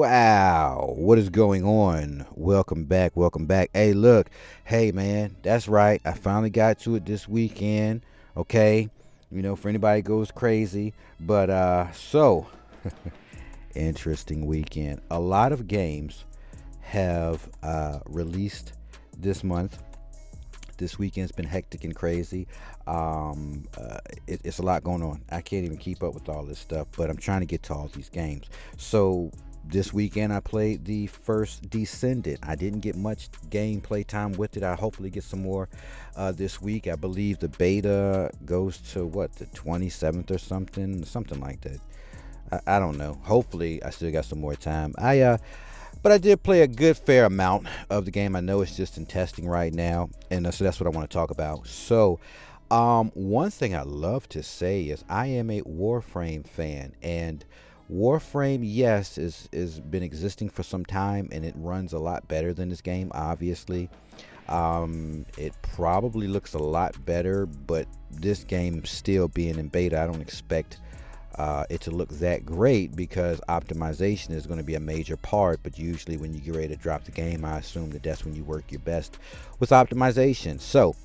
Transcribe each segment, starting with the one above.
Wow, what is going on? Welcome back, welcome back. Hey, look, hey man, that's right. I finally got to it this weekend. Okay, for anybody who goes crazy, but interesting weekend. A lot of games have released this month. This weekend's been hectic and crazy. It's a lot going on. I can't even keep up with all this stuff, but I'm trying to get to all these games. So this weekend I played the First Descendant. I didn't get much gameplay time with it. I hopefully get some more this week. I believe the beta goes to the 27th or something like that. I don't know. Hopefully I still got some more time. But I did play a good fair amount of the game. I know it's just in testing right now, and so that's what I want to talk about. So, one thing I love to say is I am a Warframe fan, and Warframe, yes, is been existing for some time, and it runs a lot better than this game. Obviously, it probably looks a lot better, but this game still being in beta, I don't expect it to look that great because optimization is going to be a major part. But usually when you get ready to drop the game, I assume that that's when you work your best with optimization. So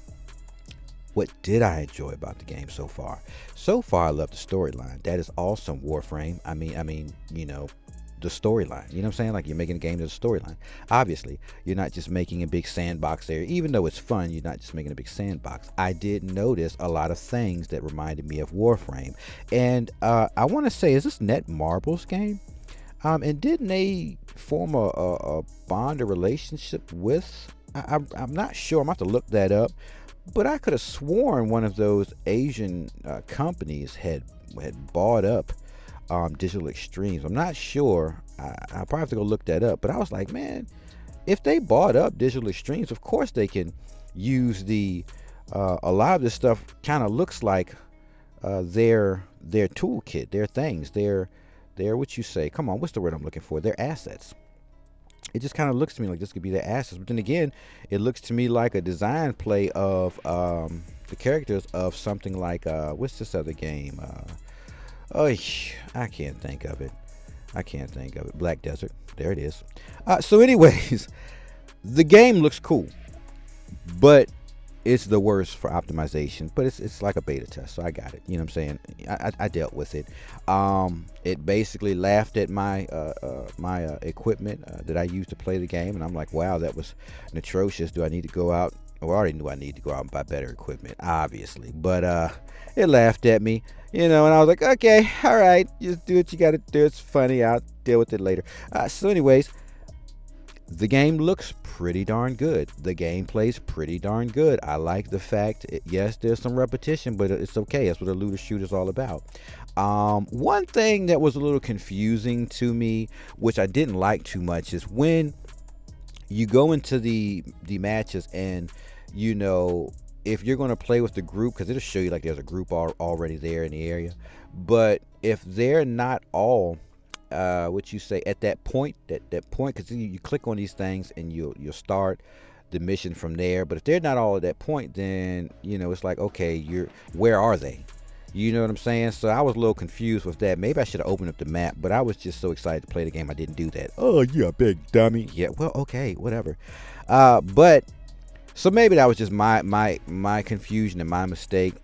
what did I enjoy about the game so far? So far I love the storyline. That is awesome. Warframe, the storyline, you know what I'm saying? Like, you're making a game, there's a storyline. Obviously you're not just making a big sandbox area. Even though it's fun, you're not just making a big sandbox. I did notice a lot of things that reminded me of Warframe. And I want to say, is this Netmarble's game? And didn't they form a bond or relationship with, I'm not sure, I'm going to have to look that up, but I could have sworn one of those Asian companies had bought up Digital Extremes. I'm not sure. I'll probably have to go look that up. But I was like, man, if they bought up Digital Extremes, of course they can use a lot of this stuff. Kind of looks like their toolkit, their things, their what you say. Come on, what's the word I'm looking for? Their assets. It just kind of looks to me like this could be their assets. But then again, it looks to me like a design play of the characters of something like what's this other game? Oh, I can't think of it. Black Desert. There it is. So anyways, the game looks cool, but it's the worst for optimization. But it's like a beta test, so I got it. You know what I'm saying? I dealt with it. It basically laughed at my equipment that I used to play the game, and I'm like, wow, that was atrocious. Do I need to go out? Well, I already knew I need to go out and buy better equipment, obviously. But it laughed at me, and I was like, okay, all right, just do what you got to do. It's funny. I'll deal with it later. So anyways, the game looks pretty darn good. The game plays pretty darn good. I like the fact, yes, there's some repetition, but it's okay. That's what a looter shooter's all about. One thing that was a little confusing to me, which I didn't like too much, is when you go into the matches and if you're going to play with the group, because it'll show you like there's a group already there in the area, but if they're not all what you say at that point, because you click on these things and you'll start the mission from there. But if they're not all at that point, then it's like, okay, where are they? You know what I'm saying? So I was a little confused with that. Maybe I should have opened up the map, but I was just so excited to play the game I didn't do that. Oh yeah, big dummy. Yeah, well, okay, whatever. But so maybe that was just my confusion and my mistake.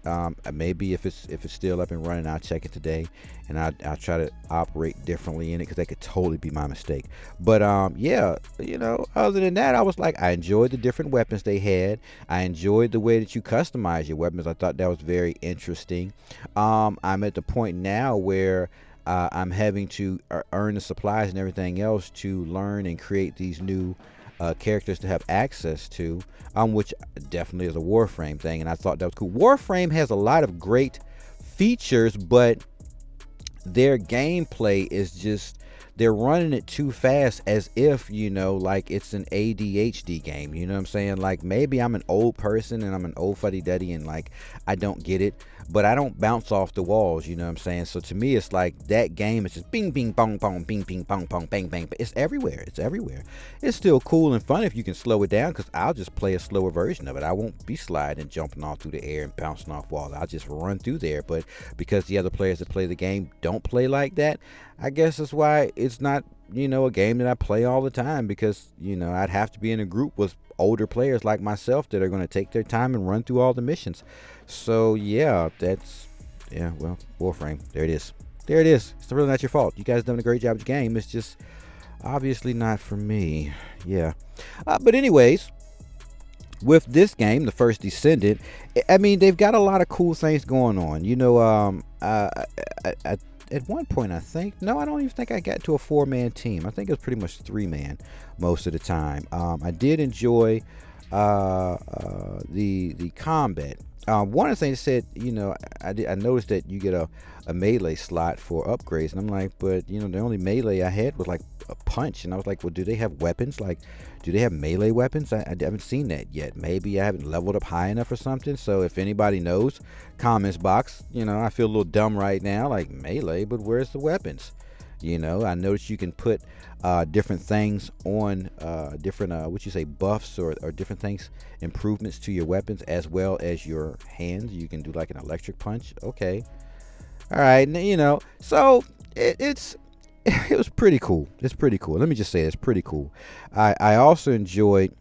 Maybe if it's still up and running, I'll check it today, and I'll try to operate differently in it, because that could totally be my mistake. But yeah, other than that, I was like, I enjoyed the different weapons they had. I enjoyed the way that you customize your weapons. I thought that was very interesting. I'm at the point now where I'm having to earn the supplies and everything else to learn and create these new characters to have access to, which definitely is a Warframe thing, and I thought that was cool. Warframe has a lot of great features, but their gameplay is just, they're running it too fast, as if like it's an ADHD game. You know what I'm saying? Like, maybe I'm an old person and I'm an old fuddy-duddy and like I don't get it, but I don't bounce off the walls. You know what I'm saying? So to me, it's like that game is just bing bing bong bong, bing bing bong bong, bang bang. It's everywhere. It's still cool and fun if you can slow it down, because I'll just play a slower version of it. I won't be sliding and jumping all through the air and bouncing off walls. I'll just run through there. But because the other players that play the game don't play like that, I guess that's why it's not a game that I play all the time because, I'd have to be in a group with older players like myself that are going to take their time and run through all the missions. So, yeah, well, Warframe. There it is. There it is. It's really not your fault. You guys done a great job with the game. It's just obviously not for me. Yeah. But anyways, with this game, the First Descendant, I mean, they've got a lot of cool things going on. At one point, I think, no, I don't even think I got to a 4-man team. I think it was pretty much 3-man most of the time. I did enjoy the combat. One of the things said, I noticed that you get a melee slot for upgrades, and I'm like, but the only melee I had was like a punch, and I was like, well, do they have weapons? Like, do they have melee weapons? I haven't seen that yet. Maybe I haven't leveled up high enough or something. So if anybody knows, comments box. I feel a little dumb right now, like melee, but where's the weapons? I noticed you can put different things on different buffs or different things, improvements to your weapons as well as your hands. You can do like an electric punch. Okay, all right, so it's it was pretty cool. It's pretty cool. Let me just say it's pretty cool. I also enjoyed.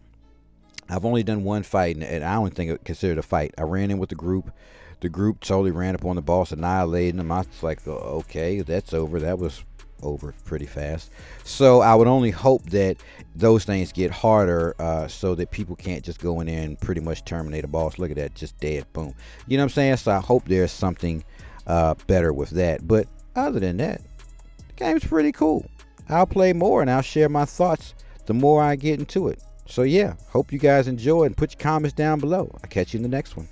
I've only done one fight, and I don't think it considered a fight. I ran in with the group. The group totally ran up on the boss, annihilating him. I was like, oh, okay, that's over. That was over pretty fast. So I would only hope that those things get harder, so that people can't just go in there and pretty much terminate a boss. Look at that, just dead, boom. You know what I'm saying? So I hope there's something better with that. But other than that, the game's pretty cool. I'll play more and I'll share my thoughts the more I get into it. So yeah, hope you guys enjoy and put your comments down below. I'll catch you in the next one.